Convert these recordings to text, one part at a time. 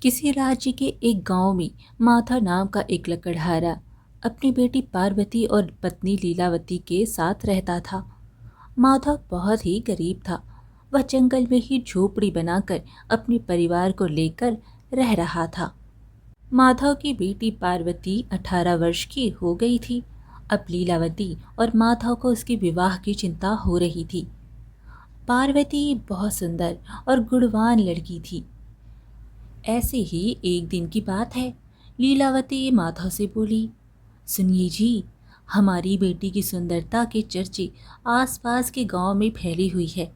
किसी राज्य के एक गांव में माथा नाम का एक लकड़हारा अपनी बेटी पार्वती और पत्नी लीलावती के साथ रहता था। माधव बहुत ही गरीब था। वह जंगल में ही झोपड़ी बनाकर अपने परिवार को लेकर रह रहा था। माधव की बेटी पार्वती 18 वर्ष की हो गई थी। अब लीलावती और माधव को उसके विवाह की चिंता हो रही थी। पार्वती बहुत सुंदर और गुणवान लड़की थी। ऐसे ही एक दिन की बात है। लीलावती माधव से बोली, सुनिए जी, हमारी बेटी की सुंदरता के चर्चे आसपास के गांव में फैली हुई है।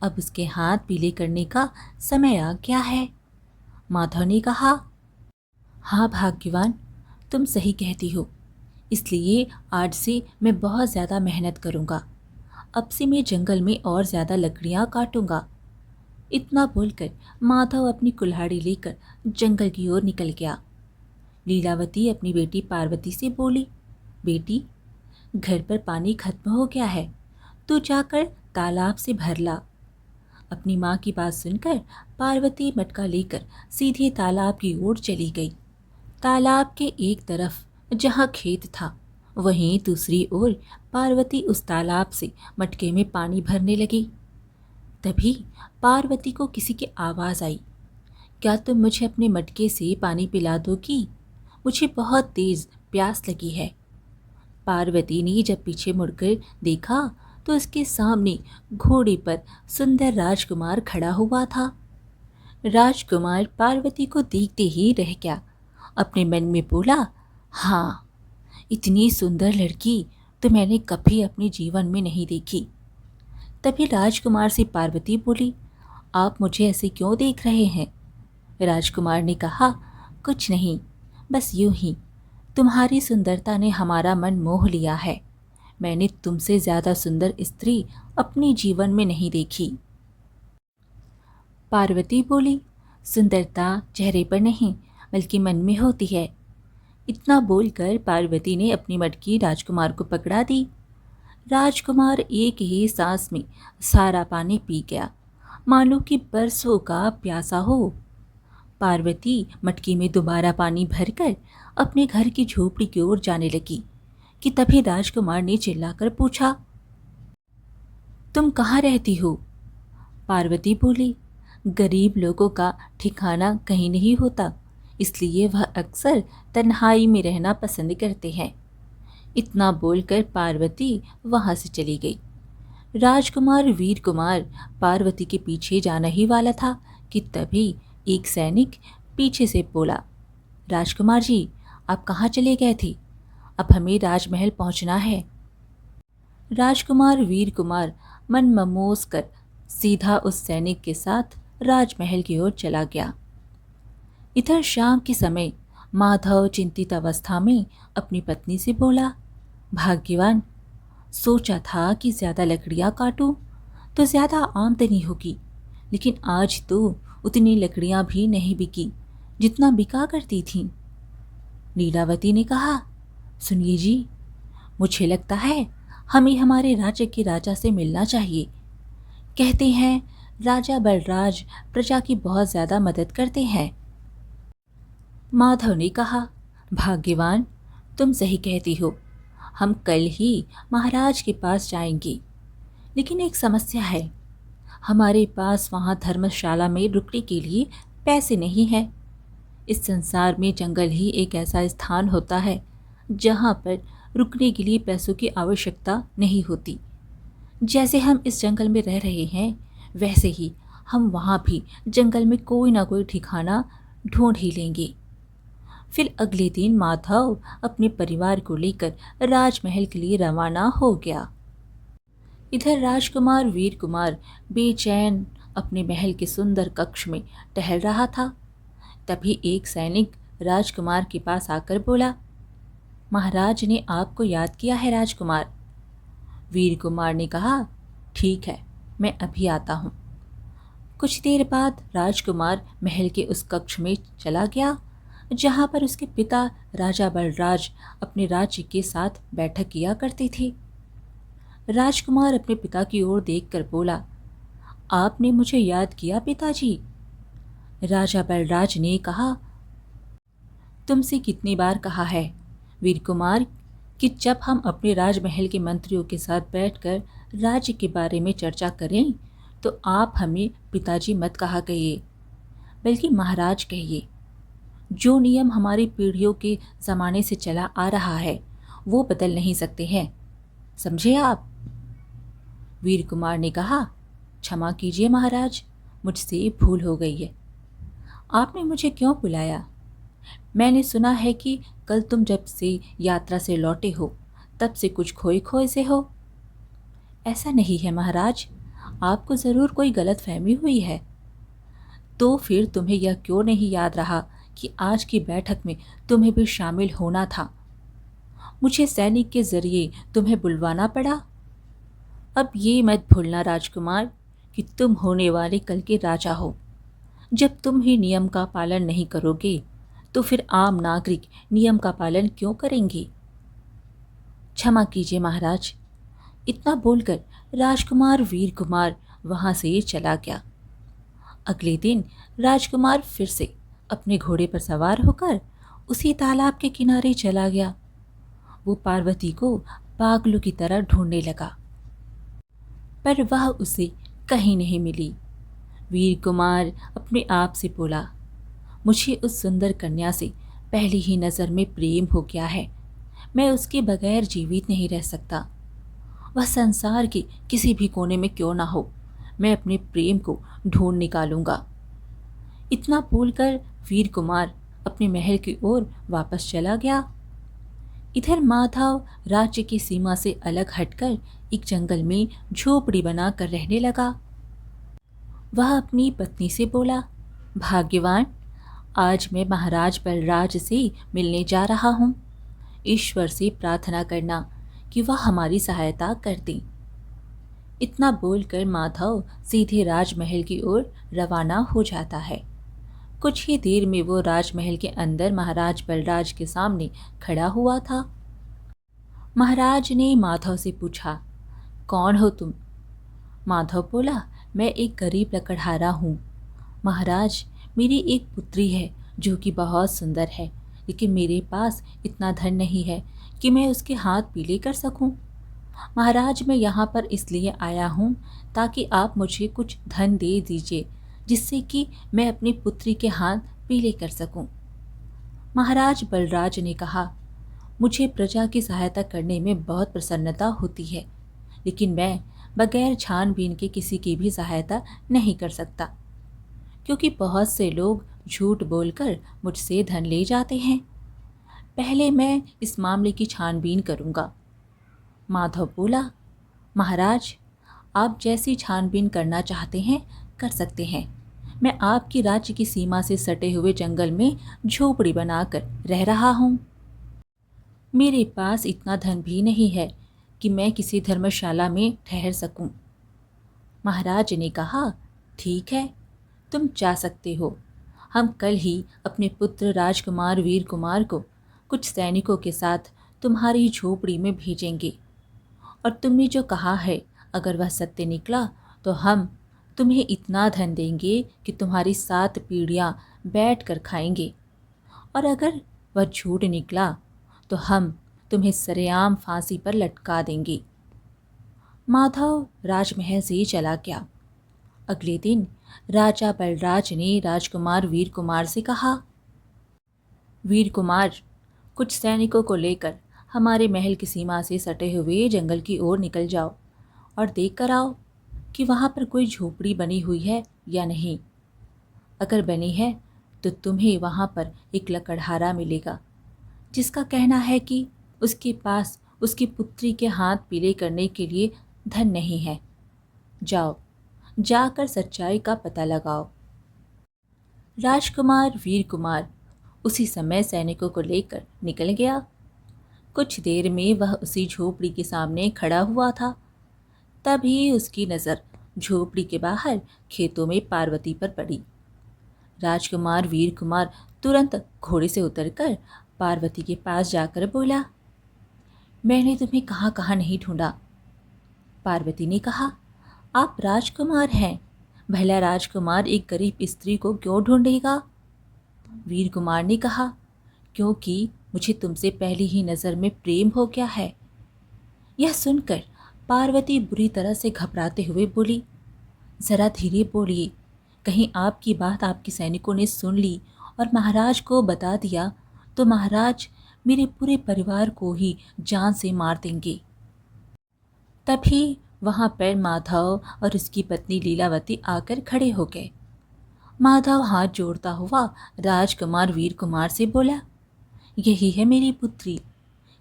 अब उसके हाथ पीले करने का समय आ गया है। माधव ने कहा, हाँ भाग्यवान, तुम सही कहती हो। इसलिए आज से मैं बहुत ज़्यादा मेहनत करूँगा। अब से मैं जंगल में और ज़्यादा लकड़ियाँ काटूंगा। इतना बोलकर माधव अपनी कुल्हाड़ी लेकर जंगल की ओर निकल गया। लीलावती अपनी बेटी पार्वती से बोली, बेटी, घर पर पानी खत्म हो गया है, तू जाकर तालाब से भर ला। अपनी माँ की बात सुनकर पार्वती मटका लेकर सीधे तालाब की ओर चली गई। तालाब के एक तरफ जहाँ खेत था, वहीं दूसरी ओर पार्वती उस तालाब से मटके में पानी भरने लगी। तभी पार्वती को किसी की आवाज़ आई, क्या तुम मुझे अपने मटके से पानी पिला दोगी? मुझे बहुत तेज़ प्यास लगी है। पार्वती ने जब पीछे मुड़कर देखा तो उसके सामने घोड़े पर सुंदर राजकुमार खड़ा हुआ था। राजकुमार पार्वती को देखते ही रह गया। अपने मन में बोला, हाँ, इतनी सुंदर लड़की तो मैंने कभी अपने जीवन में नहीं देखी। तभी राजकुमार से पार्वती बोली, आप मुझे ऐसे क्यों देख रहे हैं? राजकुमार ने कहा, कुछ नहीं, बस यूं ही। तुम्हारी सुंदरता ने हमारा मन मोह लिया है। मैंने तुमसे ज़्यादा सुंदर स्त्री अपने जीवन में नहीं देखी। पार्वती बोली, सुंदरता चेहरे पर नहीं बल्कि मन में होती है। इतना बोलकर पार्वती ने अपनी मटकी राजकुमार को पकड़ा दी। राजकुमार एक ही सांस में सारा पानी पी गया, मानो कि बरसों का प्यासा हो। पार्वती मटकी में दोबारा पानी भरकर अपने घर की झोपड़ी की ओर जाने लगी कि तभी राजकुमार ने चिल्लाकर पूछा, तुम कहाँ रहती हो? पार्वती बोली, गरीब लोगों का ठिकाना कहीं नहीं होता, इसलिए वह अक्सर तन्हाई में रहना पसंद करते हैं। इतना बोलकर पार्वती वहां से चली गई। राजकुमार वीर कुमार पार्वती के पीछे जाना ही वाला था कि तभी एक सैनिक पीछे से बोला, राजकुमार जी, आप कहाँ चले गए थे? अब हमें राजमहल पहुंचना है। राजकुमार वीर कुमार मन ममोस कर सीधा उस सैनिक के साथ राजमहल की ओर चला गया। इधर शाम के समय माधव चिंतित अवस्था में अपनी पत्नी से बोला, भाग्यवान, सोचा था कि ज़्यादा लकड़ियाँ काटूं तो ज़्यादा आमदनी होगी, लेकिन आज तो उतनी लकड़ियाँ भी नहीं बिकी जितना बिका करती थीं। लीलावती ने कहा, सुनिए जी, मुझे लगता है हमें हमारे राज्य के राजा से मिलना चाहिए। कहते हैं राजा बलराज प्रजा की बहुत ज़्यादा मदद करते हैं। माधव ने कहा, भाग्यवान, तुम सही कहती हो। हम कल ही महाराज के पास जाएंगे, लेकिन एक समस्या है। हमारे पास वहाँ धर्मशाला में रुकने के लिए पैसे नहीं हैं। इस संसार में जंगल ही एक ऐसा स्थान होता है जहाँ पर रुकने के लिए पैसों की आवश्यकता नहीं होती। जैसे हम इस जंगल में रह रहे हैं, वैसे ही हम वहाँ भी जंगल में कोई ना कोई ठिकाना ढूंढ ही लेंगे। फिर अगले दिन माधव अपने परिवार को लेकर राजमहल के लिए रवाना हो गया। इधर राजकुमार वीर कुमार बेचैन अपने महल के सुंदर कक्ष में टहल रहा था। तभी एक सैनिक राजकुमार के पास आकर बोला, महाराज ने आपको याद किया है राजकुमार। वीर कुमार ने कहा, ठीक है, मैं अभी आता हूँ। कुछ देर बाद राजकुमार महल के उस कक्ष में चला गया जहाँ पर उसके पिता राजा बलराज अपने राज्य के साथ बैठक किया करते थे। राजकुमार अपने पिता की ओर देखकर बोला, आपने मुझे याद किया पिताजी? राजा बलराज ने कहा, तुमसे कितनी बार कहा है वीर कुमार कि जब हम अपने राजमहल के मंत्रियों के साथ बैठकर राज्य के बारे में चर्चा करें तो आप हमें पिताजी मत कहा कहिए, बल्कि महाराज कहिए। जो नियम हमारी पीढ़ियों के ज़माने से चला आ रहा है वो बदल नहीं सकते हैं, समझे आप? वीर कुमार ने कहा, क्षमा कीजिए महाराज, मुझसे भूल हो गई है। आपने मुझे क्यों बुलाया? मैंने सुना है कि कल तुम जब से यात्रा से लौटे हो तब से कुछ खोए खोए से हो। ऐसा नहीं है महाराज, आपको ज़रूर कोई गलत फहमी हुई है। तो फिर तुम्हें यह क्यों नहीं याद रहा कि आज की बैठक में तुम्हें भी शामिल होना था? मुझे सैनिक के जरिए तुम्हें बुलवाना पड़ा। अब ये मत भूलना राजकुमार कि तुम होने वाले कल के राजा हो। जब तुम ही नियम का पालन नहीं करोगे तो फिर आम नागरिक नियम का पालन क्यों करेंगे? क्षमा कीजिए महाराज। इतना बोलकर राजकुमार वीर कुमार वहां से चला गया। अगले दिन राजकुमार फिर से अपने घोड़े पर सवार होकर उसी तालाब के किनारे चला गया। वो पार्वती को पागलों की तरह ढूंढने लगा, पर वह उसे कहीं नहीं मिली। वीर कुमार अपने आप से बोला, मुझे उस सुंदर कन्या से पहली ही नज़र में प्रेम हो गया है। मैं उसके बगैर जीवित नहीं रह सकता। वह संसार के किसी भी कोने में क्यों ना हो, मैं अपने प्रेम को ढूंढ निकालूंगा। इतना बोलकर वीर कुमार अपने महल की ओर वापस चला गया। इधर माधव राज्य की सीमा से अलग हटकर एक जंगल में झोपड़ी बनाकर रहने लगा। वह अपनी पत्नी से बोला, भाग्यवान, आज मैं महाराज बलराज से मिलने जा रहा हूँ। ईश्वर से प्रार्थना करना कि वह हमारी सहायता कर दें। इतना बोलकर माधव सीधे राजमहल की ओर रवाना हो जाता है। कुछ ही देर में वो राजमहल के अंदर महाराज बलराज के सामने खड़ा हुआ था। महाराज ने माधव से पूछा, कौन हो तुम? माधव बोला, मैं एक गरीब लकड़हारा हूँ। महाराज, मेरी एक पुत्री है जो कि बहुत सुंदर है, लेकिन मेरे पास इतना धन नहीं है कि मैं उसके हाथ पीले कर सकूं। महाराज, मैं यहाँ पर इसलिए आया हूँ ताकि आप मुझे कुछ धन दे दीजिए जिससे कि मैं अपनी पुत्री के हाथ पीले कर सकूं। महाराज बलराज ने कहा, मुझे प्रजा की सहायता करने में बहुत प्रसन्नता होती है, लेकिन मैं बगैर छानबीन के किसी की भी सहायता नहीं कर सकता, क्योंकि बहुत से लोग झूठ बोलकर मुझसे धन ले जाते हैं। पहले मैं इस मामले की छानबीन करूंगा। माधव बोला, महाराज, आप जैसी छानबीन करना चाहते हैं कर सकते हैं। मैं आपकी राज्य की सीमा से सटे हुए जंगल में झोपड़ी बनाकर रह रहा हूँ। मेरे पास इतना धन भी नहीं है कि मैं किसी धर्मशाला में ठहर सकूं। महाराज ने कहा, ठीक है, तुम जा सकते हो। हम कल ही अपने पुत्र राजकुमार वीर कुमार को कुछ सैनिकों के साथ तुम्हारी झोपड़ी में भेजेंगे, और तुमने जो कहा है अगर वह सत्य निकला तो हम तुम्हें इतना धन देंगे कि तुम्हारी 7 पीढ़ियां बैठ कर खाएंगे, और अगर वह झूठ निकला तो हम तुम्हें सरेआम फांसी पर लटका देंगे। माधव राजमहल से चला गया। अगले दिन राजा बलराज ने राजकुमार वीर कुमार से कहा, वीर कुमार, कुछ सैनिकों को लेकर हमारे महल की सीमा से सटे हुए जंगल की ओर निकल जाओ और देख कर आओ कि वहाँ पर कोई झोपड़ी बनी हुई है या नहीं। अगर बनी है तो तुम्हें वहाँ पर एक लकड़हारा मिलेगा जिसका कहना है कि उसके पास उसकी पुत्री के हाथ पीले करने के लिए धन नहीं है। जाओ, जाकर सच्चाई का पता लगाओ। राजकुमार वीर कुमार उसी समय सैनिकों को लेकर निकल गया। कुछ देर में वह उसी झोपड़ी के सामने खड़ा हुआ था। तभी उसकी नज़र झोपड़ी के बाहर खेतों में पार्वती पर पड़ी। राजकुमार वीर कुमार तुरंत घोड़े से उतरकर पार्वती के पास जाकर बोला, मैंने तुम्हें कहाँ कहाँ नहीं ढूंढा। पार्वती ने कहा, आप राजकुमार हैं, भला राजकुमार एक गरीब स्त्री को क्यों ढूंढेगा? वीर कुमार ने कहा, क्योंकि मुझे तुमसे पहली ही नज़र में प्रेम हो गया है। यह सुनकर पार्वती बुरी तरह से घबराते हुए बोली, ज़रा धीरे बोलिए, कहीं आपकी बात आपके सैनिकों ने सुन ली और महाराज को बता दिया तो महाराज मेरे पूरे परिवार को ही जान से मार देंगे। तभी वहाँ पर माधव और उसकी पत्नी लीलावती आकर खड़े हो गए। माधव हाथ जोड़ता हुआ राजकुमार वीर कुमार से बोला, यही है मेरी पुत्री,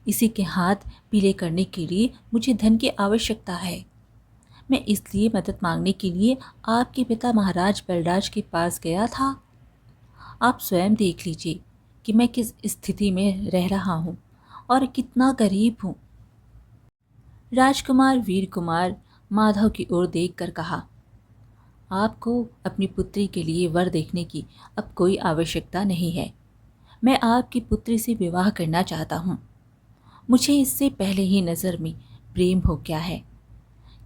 इसी के हाथ पीले करने के लिए मुझे धन की आवश्यकता है। मैं इसलिए मदद मांगने के लिए आपके पिता महाराज बलराज के पास गया था। आप स्वयं देख लीजिए कि मैं किस स्थिति में रह रहा हूँ और कितना गरीब हूँ। राजकुमार वीर कुमार माधव की ओर देखकर कहा, आपको अपनी पुत्री के लिए वर देखने की अब कोई आवश्यकता नहीं है। मैं आपकी पुत्री से विवाह करना चाहता हूँ। मुझे इससे पहले ही नज़र में प्रेम हो गया है।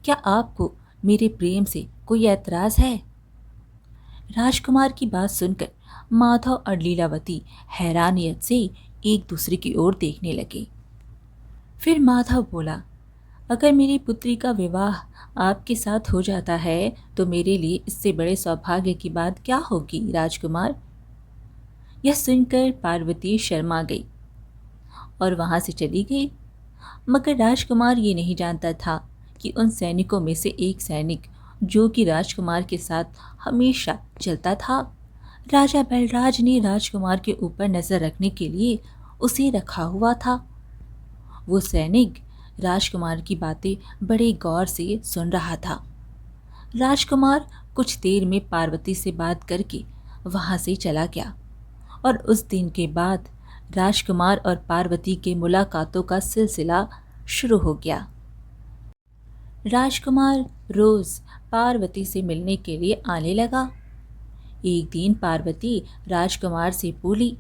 क्या आपको मेरे प्रेम से कोई ऐतराज़ है? राजकुमार की बात सुनकर माधव और लीलावती हैरानियत से एक दूसरे की ओर देखने लगे। फिर माधव बोला, अगर मेरी पुत्री का विवाह आपके साथ हो जाता है तो मेरे लिए इससे बड़े सौभाग्य की बात क्या होगी राजकुमार। यह सुनकर पार्वती शर्मा गई और वहाँ से चली गई। मगर राजकुमार ये नहीं जानता था कि उन सैनिकों में से एक सैनिक जो कि राजकुमार के साथ हमेशा चलता था, राजा बलराज ने राजकुमार के ऊपर नज़र रखने के लिए उसे रखा हुआ था। वो सैनिक राजकुमार की बातें बड़े गौर से सुन रहा था। राजकुमार कुछ देर में पार्वती से बात करके वहाँ से चला गया और उस दिन के बाद राजकुमार और पार्वती के मुलाकातों का सिलसिला शुरू हो गया। राजकुमार रोज़ पार्वती से मिलने के लिए आने लगा। एक दिन पार्वती राजकुमार से बोली,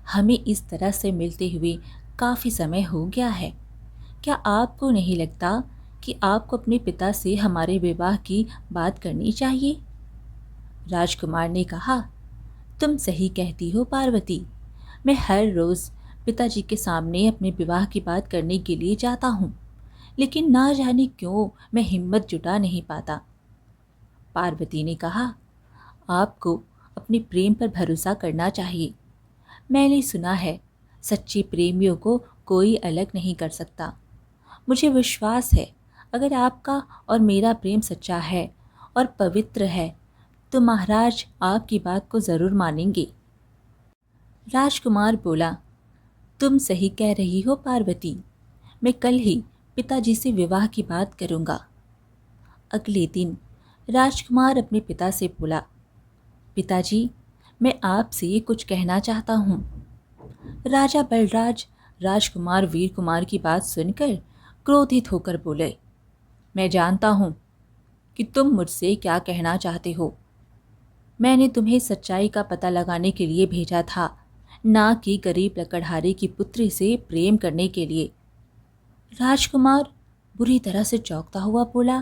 हमें इस तरह से मिलते हुए काफ़ी समय हो गया है। क्या आपको नहीं लगता कि आपको अपने पिता से हमारे विवाह की बात करनी चाहिए? राजकुमार ने कहा, तुम सही कहती हो पार्वती। मैं हर रोज़ पिताजी के सामने अपने विवाह की बात करने के लिए जाता हूँ, लेकिन ना जाने क्यों मैं हिम्मत जुटा नहीं पाता। पार्वती ने कहा, आपको अपने प्रेम पर भरोसा करना चाहिए। मैंने सुना है सच्चे प्रेमियों को कोई अलग नहीं कर सकता। मुझे विश्वास है अगर आपका और मेरा प्रेम सच्चा है और पवित्र है तो महाराज आपकी बात को ज़रूर मानेंगे। राजकुमार बोला, तुम सही कह रही हो पार्वती, मैं कल ही पिताजी से विवाह की बात करूँगा। अगले दिन राजकुमार अपने पिता से बोला, पिताजी, मैं आपसे कुछ कहना चाहता हूँ। राजा बलराज राजकुमार वीर कुमार की बात सुनकर क्रोधित होकर बोले, मैं जानता हूँ कि तुम मुझसे क्या कहना चाहते हो। मैंने तुम्हें सच्चाई का पता लगाने के लिए भेजा था, ना कि गरीब लकड़हारे की पुत्री से प्रेम करने के लिए। राजकुमार बुरी तरह से चौंकता हुआ बोला,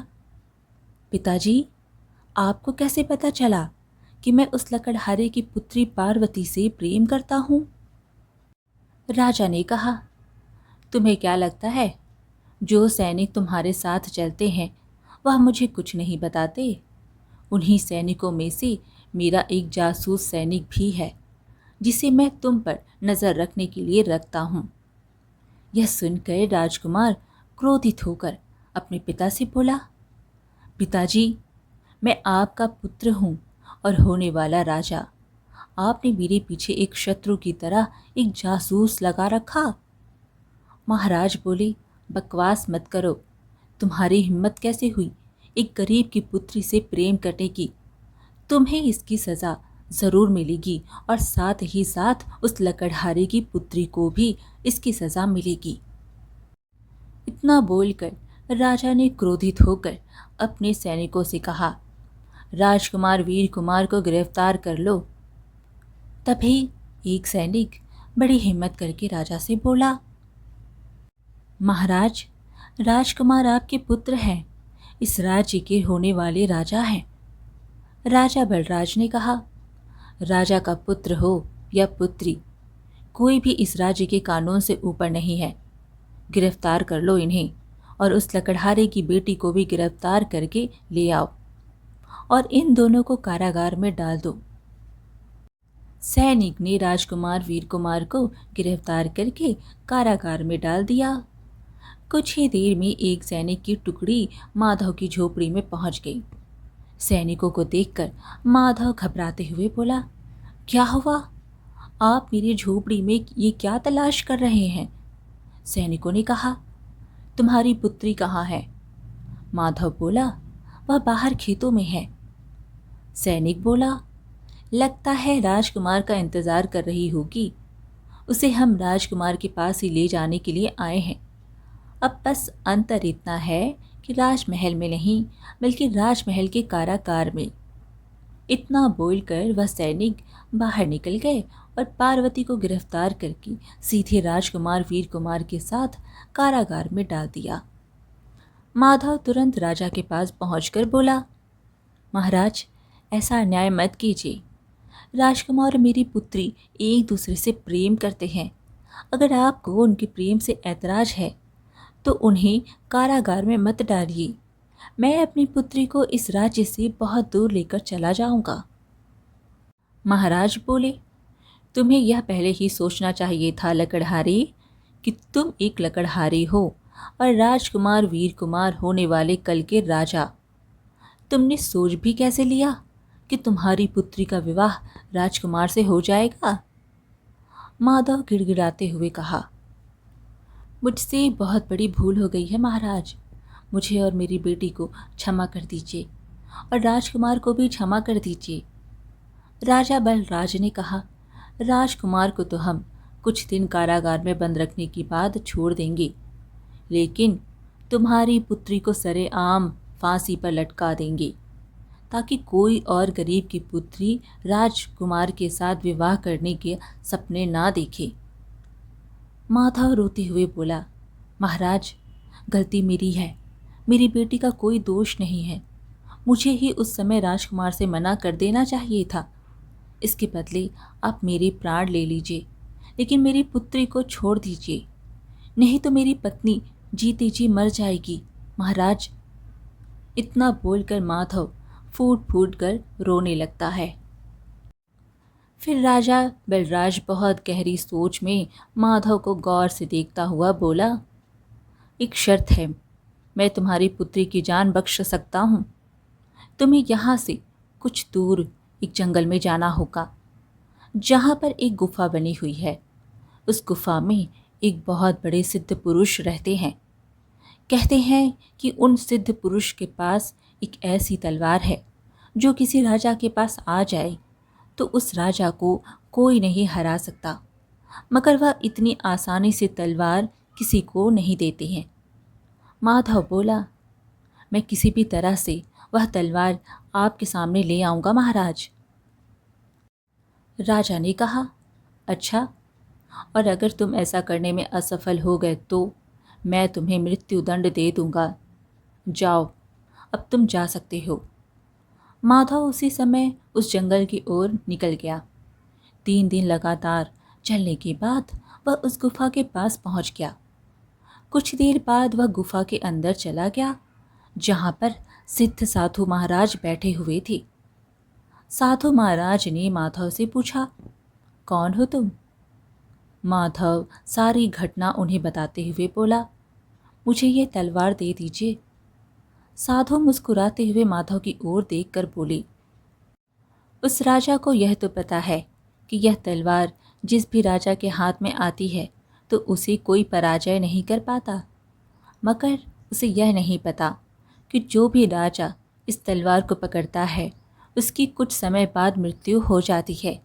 पिताजी, आपको कैसे पता चला कि मैं उस लकड़हारे की पुत्री पार्वती से प्रेम करता हूँ? राजा ने कहा, तुम्हें क्या लगता है जो सैनिक तुम्हारे साथ चलते हैं वह मुझे कुछ नहीं बताते? उन्हीं सैनिकों में से मेरा एक जासूस सैनिक भी है जिसे मैं तुम पर नज़र रखने के लिए रखता हूँ। यह सुनकर राजकुमार क्रोधित होकर अपने पिता से बोला, पिताजी, मैं आपका पुत्र हूँ और होने वाला राजा। आपने मेरे पीछे एक शत्रु की तरह एक जासूस लगा रखा। महाराज बोले, बकवास मत करो। तुम्हारी हिम्मत कैसे हुई एक गरीब की पुत्री से प्रेम करने की? तुम्हें इसकी सज़ा ज़रूर मिलेगी और साथ ही साथ उस लकड़हारे की पुत्री को भी इसकी सज़ा मिलेगी। इतना बोलकर राजा ने क्रोधित होकर अपने सैनिकों से कहा, राजकुमार वीर कुमार को गिरफ्तार कर लो। तभी एक सैनिक बड़ी हिम्मत करके राजा से बोला, महाराज, राजकुमार आपके पुत्र हैं, इस राज्य के होने वाले राजा हैं। राजा बलराज ने कहा, राजा का पुत्र हो या पुत्री, कोई भी इस राज्य के कानून से ऊपर नहीं है। गिरफ्तार कर लो इन्हें और उस लकड़हारे की बेटी को भी गिरफ्तार करके ले आओ और इन दोनों को कारागार में डाल दो। सैनिक ने राजकुमार वीर कुमार को गिरफ्तार करके कारागार में डाल दिया। कुछ ही देर में एक सैनिक की टुकड़ी माधव की झोपड़ी में पहुंच गई। सैनिकों को देखकर माधव घबराते हुए बोला, क्या हुआ? आप मेरी झोपड़ी में ये क्या तलाश कर रहे हैं? सैनिकों ने कहा, तुम्हारी पुत्री कहाँ है? माधव बोला, वह बाहर खेतों में है। सैनिक बोला, लगता है राजकुमार का इंतजार कर रही होगी। उसे हम राजकुमार के पास ही ले जाने के लिए आए हैं। अब बस अंतर इतना है कि राजमहल में नहीं बल्कि राजमहल के कारागार में। इतना बोलकर वह सैनिक बाहर निकल गए और पार्वती को गिरफ्तार करके सीधे राजकुमार वीर कुमार के साथ कारागार में डाल दिया। माधव तुरंत राजा के पास पहुंचकर बोला, महाराज, ऐसा अन्याय मत कीजिए। राजकुमार और मेरी पुत्री एक दूसरे से प्रेम करते हैं। अगर आपको उनके प्रेम से ऐतराज है तो उन्हें कारागार में मत डालिए। मैं अपनी पुत्री को इस राज्य से बहुत दूर लेकर चला जाऊंगा। महाराज बोले, तुम्हें यह पहले ही सोचना चाहिए था लकड़हारे कि तुम एक लकड़हारे हो और राजकुमार वीर कुमार होने वाले कल के राजा। तुमने सोच भी कैसे लिया कि तुम्हारी पुत्री का विवाह राजकुमार से हो जाएगा? माधव गिड़गिड़ाते हुए कहा, मुझसे बहुत बड़ी भूल हो गई है महाराज। मुझे और मेरी बेटी को क्षमा कर दीजिए और राजकुमार को भी क्षमा कर दीजिए। राजा बलराज ने कहा, राजकुमार को तो हम कुछ दिन कारागार में बंद रखने की बात छोड़ देंगे, लेकिन तुम्हारी पुत्री को सरेआम फांसी पर लटका देंगे ताकि कोई और गरीब की पुत्री राजकुमार के साथ विवाह करने के सपने ना देखे। माधव रोते हुए बोला, महाराज, गलती मेरी है। मेरी बेटी का कोई दोष नहीं है। मुझे ही उस समय राजकुमार से मना कर देना चाहिए था। इसके बदले आप मेरे प्राण ले लीजिए, लेकिन मेरी पुत्री को छोड़ दीजिए, नहीं तो मेरी पत्नी जीते जी मर जाएगी। महाराज, इतना बोलकर माधव फूट फूट कर रोने लगता है। फिर राजा बलराज बहुत गहरी सोच में माधव को गौर से देखता हुआ बोला, एक शर्त है, मैं तुम्हारी पुत्री की जान बख्श सकता हूँ। तुम्हें यहाँ से कुछ दूर एक जंगल में जाना होगा, जहाँ पर एक गुफा बनी हुई है। उस गुफा में एक बहुत बड़े सिद्ध पुरुष रहते हैं। कहते हैं कि उन सिद्ध पुरुष के पास एक ऐसी तलवार है जो किसी राजा के पास आ जाए तो उस राजा को कोई नहीं हरा सकता, मगर वह इतनी आसानी से तलवार किसी को नहीं देते हैं। माधव बोला, मैं किसी भी तरह से वह तलवार आपके सामने ले आऊँगा महाराज। राजा ने कहा, अच्छा, और अगर तुम ऐसा करने में असफल हो गए तो मैं तुम्हें मृत्यु दंड दे दूंगा। जाओ, अब तुम जा सकते हो। माधव उसी समय उस जंगल की ओर निकल गया। 3 दिन लगातार चलने के बाद वह उस गुफा के पास पहुंच गया। कुछ देर बाद वह गुफा के अंदर चला गया, जहां पर सिद्ध साधु महाराज बैठे हुए थे। साधु महाराज ने माधव से पूछा, कौन हो तुम? माधव सारी घटना उन्हें बताते हुए बोला, मुझे ये तलवार दे दीजिए। साधु मुस्कुराते हुए माधव की ओर देखकर बोले, उस राजा को यह तो पता है कि यह तलवार जिस भी राजा के हाथ में आती है तो उसे कोई पराजय नहीं कर पाता, मगर उसे यह नहीं पता कि जो भी राजा इस तलवार को पकड़ता है उसकी कुछ समय बाद मृत्यु हो जाती है।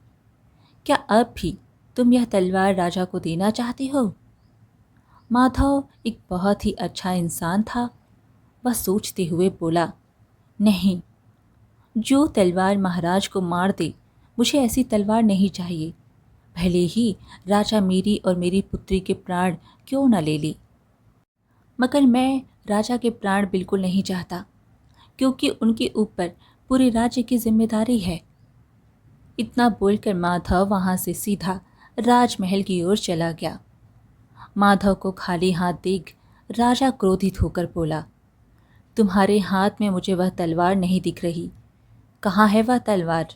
क्या अब भी तुम यह तलवार राजा को देना चाहते हो? माधव एक बहुत ही अच्छा इंसान था। वह सोचते हुए बोला, नहीं, जो तलवार महाराज को मार दे, मुझे ऐसी तलवार नहीं चाहिए, भले ही राजा मेरी और मेरी पुत्री के प्राण क्यों न ले ले। मगर मैं राजा के प्राण बिल्कुल नहीं चाहता, क्योंकि उनके ऊपर पूरे राज्य की जिम्मेदारी है। इतना बोलकर माधव वहां से सीधा राजमहल की ओर चला गया। माधव को खाली हाथ देख राजा क्रोधित होकर बोला, तुम्हारे हाथ में मुझे वह तलवार नहीं दिख रही, कहाँ है वह तलवार?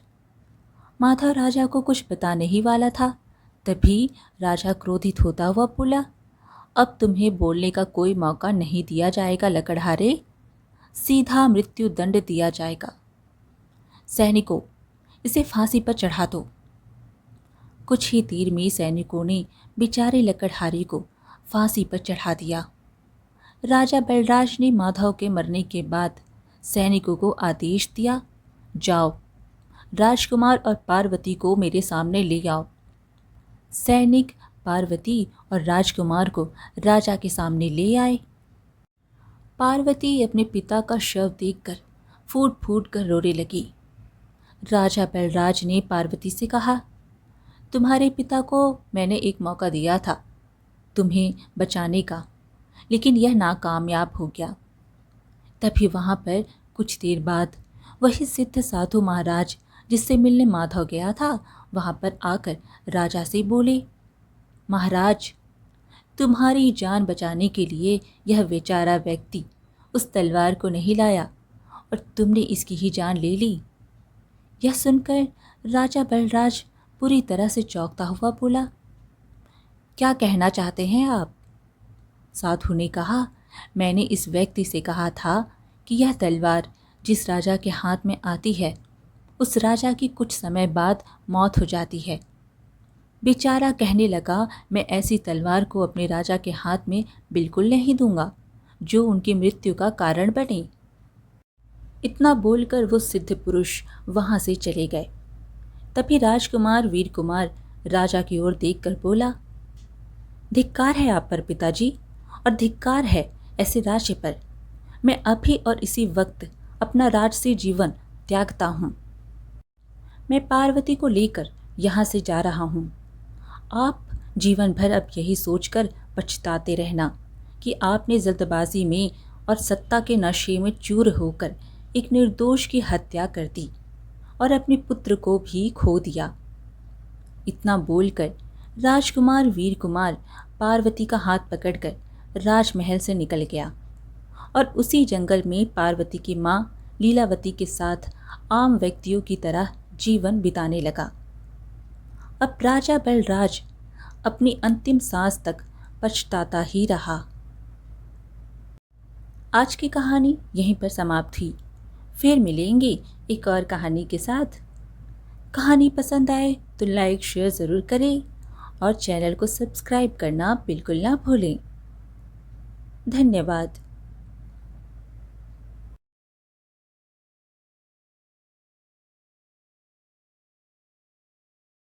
माधव राजा को कुछ बताने ही वाला था, तभी राजा क्रोधित होता हुआ बोला, अब तुम्हें बोलने का कोई मौका नहीं दिया जाएगा लकड़हारे, सीधा मृत्यु दंड दिया जाएगा। सैनिकों, इसे फांसी पर चढ़ा दो। कुछ ही देर में सैनिकों ने बेचारे लकड़हारे को फांसी पर चढ़ा दिया। राजा बलराज ने माधव के मरने के बाद सैनिकों को आदेश दिया, जाओ राजकुमार और पार्वती को मेरे सामने ले आओ। सैनिक पार्वती और राजकुमार को राजा के सामने ले आए। पार्वती अपने पिता का शव देखकर फूट फूट कर रोने लगी। राजा बलराज ने पार्वती से कहा, तुम्हारे पिता को मैंने एक मौका दिया था तुम्हें बचाने का, लेकिन यह नाकामयाब हो गया। तभी वहाँ पर कुछ देर बाद वही सिद्ध साधु महाराज जिससे मिलने माधव गया था, वहाँ पर आकर राजा से बोले, महाराज, तुम्हारी जान बचाने के लिए यह बेचारा व्यक्ति उस तलवार को नहीं लाया और तुमने इसकी ही जान ले ली। यह सुनकर राजा बलराज पूरी तरह से चौंकता हुआ बोला, क्या कहना चाहते हैं आप? साधु ने कहा, मैंने इस व्यक्ति से कहा था कि यह तलवार जिस राजा के हाथ में आती है उस राजा की कुछ समय बाद मौत हो जाती है। बेचारा कहने लगा, मैं ऐसी तलवार को अपने राजा के हाथ में बिल्कुल नहीं दूंगा जो उनकी मृत्यु का कारण बने। इतना बोलकर वो सिद्ध पुरुष वहां से चले गए। तभी राजकुमार वीर कुमार राजा की ओर देखकर बोला, धिक्कार है आप पर पिताजी, और धिक्कार है ऐसे राज्य पर। मैं अभी और इसी वक्त अपना राजसी जीवन त्यागता हूँ। मैं पार्वती को लेकर यहाँ से जा रहा हूँ। आप जीवन भर अब यही सोचकर पछताते रहना कि आपने जल्दबाजी में और सत्ता के नशे में चूर होकर एक निर्दोष की हत्या कर दी और अपने पुत्र को भी खो दिया। इतना बोलकर राजकुमार वीर कुमार पार्वती का हाथ पकड़कर राजमहल से निकल गया और उसी जंगल में पार्वती की माँ लीलावती के साथ आम व्यक्तियों की तरह जीवन बिताने लगा। अब राजा बलराज अपनी अंतिम सांस तक पछताता ही रहा। आज की कहानी यहीं पर समाप्त हुई। फिर मिलेंगे एक और कहानी के साथ। कहानी पसंद आए तो लाइक शेयर ज़रूर करें और चैनल को सब्सक्राइब करना बिल्कुल ना भूलें। धन्यवाद।